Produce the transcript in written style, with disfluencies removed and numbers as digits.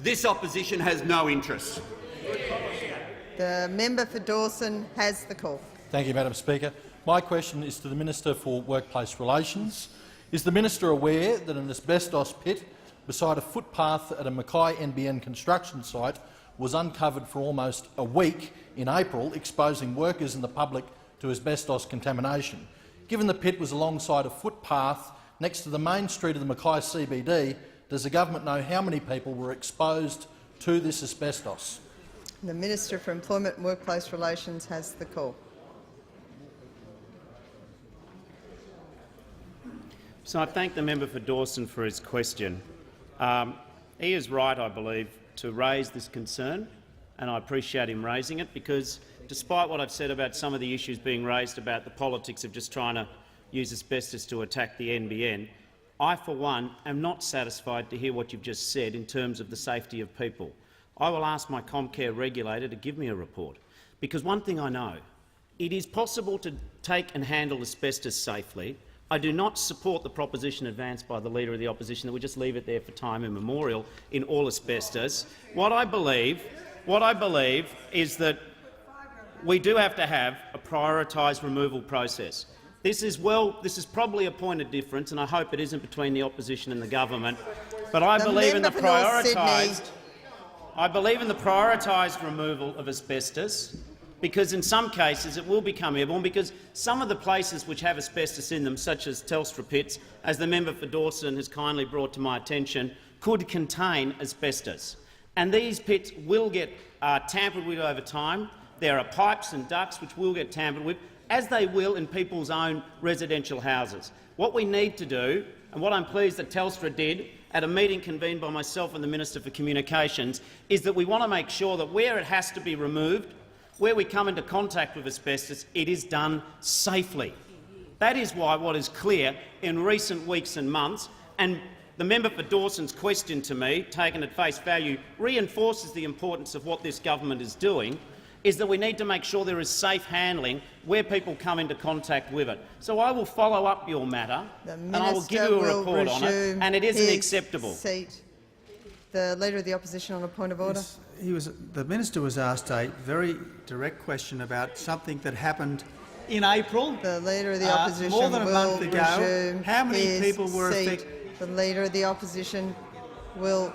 This opposition has no interest. The member for Dawson has the call. Thank you, Madam Speaker. My question is to the Minister for Workplace Relations. Is the minister aware that an asbestos pit beside a footpath at a Mackay NBN construction site was uncovered for almost a week in April, exposing workers and the public to asbestos contamination? Given the pit was alongside a footpath next to the main street of the Mackay CBD, does the government know how many people were exposed to this asbestos? The Minister for Employment and Workplace Relations has the call. So I thank the member for Dawson for his question. He is right, I believe, to raise this concern, and I appreciate him raising it because, despite what I've said about some of the issues being raised about the politics of just trying to use asbestos to attack the NBN, I, for one, am not satisfied to hear what you've just said in terms of the safety of people. I will ask my Comcare regulator to give me a report, because one thing I know, it is possible to take and handle asbestos safely. I do not support the proposition advanced by the Leader of the Opposition that we just leave it there for time immemorial in all asbestos. What I believe is that we do have to have a prioritised removal process. This is probably a point of difference, and I hope it isn't between the opposition and the government. But I believe in the prioritised removal of asbestos, because in some cases it will become airborne, because some of the places which have asbestos in them, such as Telstra pits, as the member for Dawson has kindly brought to my attention, could contain asbestos. And these pits will get tampered with over time. There are pipes and ducts which will get tampered with, as they will in people's own residential houses. What we need to do, and what I'm pleased that Telstra did at a meeting convened by myself and the Minister for Communications, is that we want to make sure that where it has to be removed, where we come into contact with asbestos, it is done safely. That is why what is clear in recent weeks and months, and the member for Dawson's question to me, taken at face value, reinforces the importance of what this government is doing, is that we need to make sure there is safe handling where people come into contact with it. So I will follow up your matter and I will give you a report on it, and it isn't acceptable. Seat. The Leader of the Opposition on a point of order. The minister was asked a very direct question about something that happened in April. The Leader of the Opposition more than a month ago. resume How many his people were seat. affected? The Leader of the Opposition will